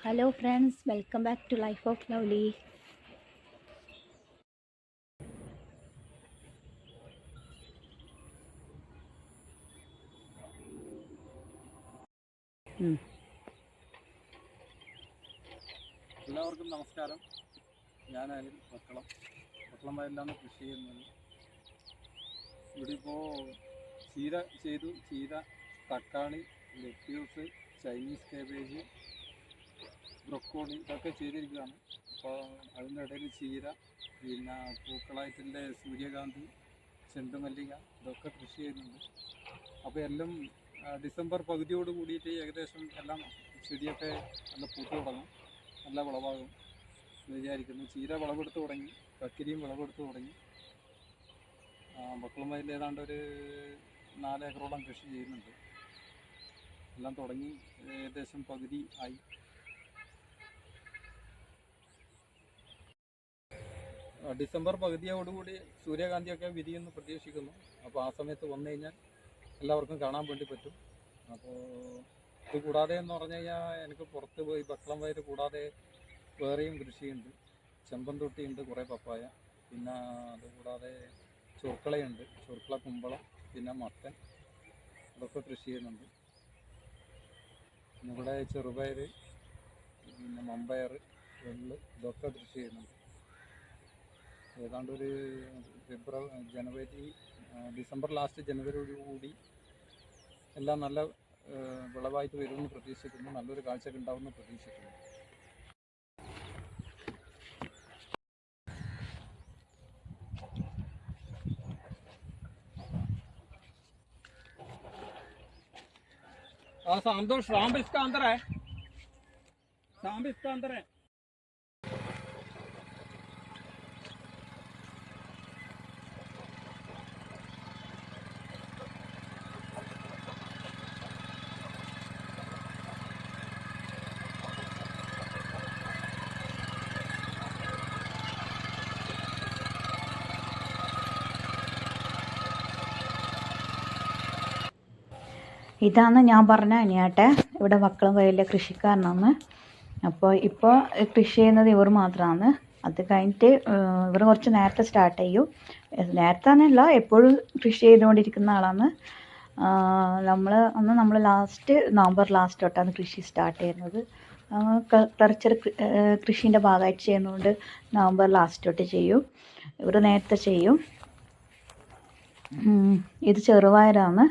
Hello friends, welcome back to Life of Lovely. എല്ലാവർക്കും നമസ്കാരം. ഞാൻ അനിൽ വക്കളം വയലിലാണ് കൃഷി ചെയ്യുന്നത്. ഇവിടെ ഇപ്പോൾ ചീര ചെയ്തു. ചീര, തക്കാളി, ലെറ്റ്യൂസ്, ചൈനീസ് കാബേജ്, ബ്രൊക്കോളി ഇതൊക്കെ ചെയ്തിരിക്കുകയാണ്. അപ്പോൾ അതിൻ്റെ ഇടയിൽ ചീര, പിന്നെ പൂക്കളായിട്ടുള്ള സൂര്യകാന്തി, ചെണ്ടുമല്ലിക ഇതൊക്കെ കൃഷി ചെയ്യുന്നുണ്ട്. അപ്പോൾ എല്ലാം ഡിസംബർ പകുതിയോട് കൂടിയിട്ട് ഏകദേശം എല്ലാം ചെടിയൊക്കെ നല്ല പൂത്ത് തുടങ്ങും, നല്ല വിളവാകും എന്ന് വിചാരിക്കുന്നു. ചീര വിളവെടുത്ത് തുടങ്ങി, കക്കിരിയും വിളവെടുത്ത് തുടങ്ങി. വക്കളം വയലിൽ ഏതാണ്ട് ഒരു 4 ഏക്കറോളം കൃഷി ചെയ്യുന്നുണ്ട്. എല്ലാം തുടങ്ങി, ഏകദേശം പകുതി ആയി. ഡിസംബർ പകുതിയോടുകൂടി സൂര്യകാന്തിയൊക്കെ വിരിയുമെന്ന് പ്രതീക്ഷിക്കുന്നു. അപ്പോൾ ആ സമയത്ത് വന്നു കഴിഞ്ഞാൽ എല്ലാവർക്കും കാണാൻ വേണ്ടി പറ്റും. അപ്പോൾ ഇത് കൂടാതെ എന്ന് പറഞ്ഞു കഴിഞ്ഞാൽ എനിക്ക് പുറത്ത് പോയി വക്കളം വയൽ കൂടാതെ വേറെയും കൃഷിയുണ്ട്. ചെമ്പന്തൊട്ടിയുണ്ട്, കുറേ പപ്പായ, പിന്നെ അതുകൂടാതെ ചുർക്കളയുണ്ട്, ചുർക്കള, കുമ്പളം, പിന്നെ മത്തൻ അതൊക്കെ കൃഷി ചെയ്യുന്നുണ്ട്. പിന്നെ ഇവിടെ ചെറുപയർ, പിന്നെ മമ്പയർ, എള്ള് ഇതൊക്കെ കൃഷി ചെയ്യുന്നുണ്ട്. ഏതാണ്ട് ഒരു ഡിസംബർ ലാസ്റ്റ് ജനുവരിയോടുകൂടി എല്ലാം നല്ല വിളവായിട്ട് വരുമെന്ന് പ്രതീക്ഷിക്കുന്നു. നല്ലൊരു കാഴ്ചയൊക്കെ ഉണ്ടാവുമെന്ന് പ്രതീക്ഷിക്കുന്നു. सांब इसका अंदर है, सांब इसका अंदर है. ഇതാണ് ഞാൻ പറഞ്ഞ അനിയാട്ടെ, ഇവിടെ വക്കളം വയലിലെ കൃഷിക്കാരനാണ്. അപ്പോൾ ഇപ്പോൾ കൃഷി ചെയ്യുന്നത് ഇവർ മാത്രമാണ്. അത് കഴിഞ്ഞിട്ട് ഇവർ കുറച്ച് നേരത്തെ സ്റ്റാർട്ട് ചെയ്യും. നേരത്തെ തന്നെയല്ല, എപ്പോഴും കൃഷി ചെയ്തുകൊണ്ടിരിക്കുന്ന ആളാണ്. നമ്മൾ നവംബർ ലാസ്റ്റ് തൊട്ടാണ് കൃഷി സ്റ്റാർട്ട് ചെയ്യുന്നത്. കൾച്ചർ കൃഷീൻ്റെ ഭാഗമായിട്ട് ചെയ്യുന്നതുകൊണ്ട് നവംബർ ലാസ്റ്റ് തൊട്ട് ചെയ്യും. ഇവർ നേരത്തെ ചെയ്യും. ഇത് ചെറുപയറാണ്.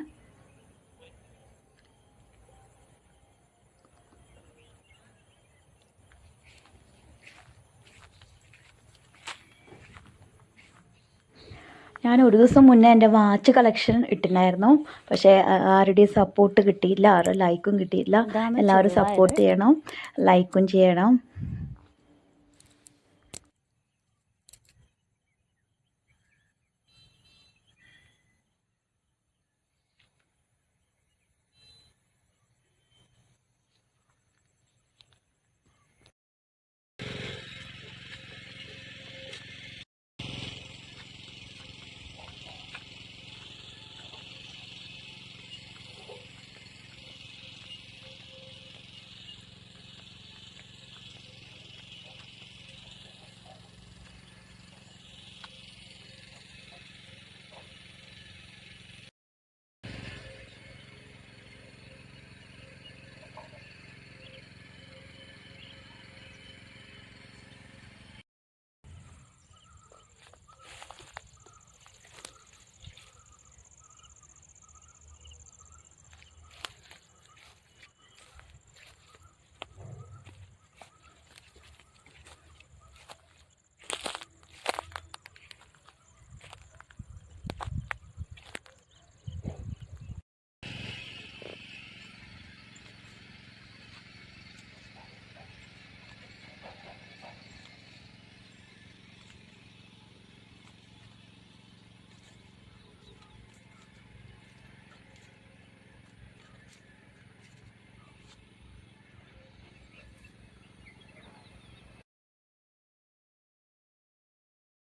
ഞാൻ ഒരു ദിവസം മുന്നേ എൻ്റെ വാച്ച് കളക്ഷൻ ഇട്ടിട്ടുണ്ടായിരുന്നു. പക്ഷേ ആരുടെയും സപ്പോർട്ട് കിട്ടിയില്ല, ആരുടെ ലൈക്കും കിട്ടിയില്ല. എല്ലാവരും സപ്പോർട്ട് ചെയ്യണം, ലൈക്കും ചെയ്യണം.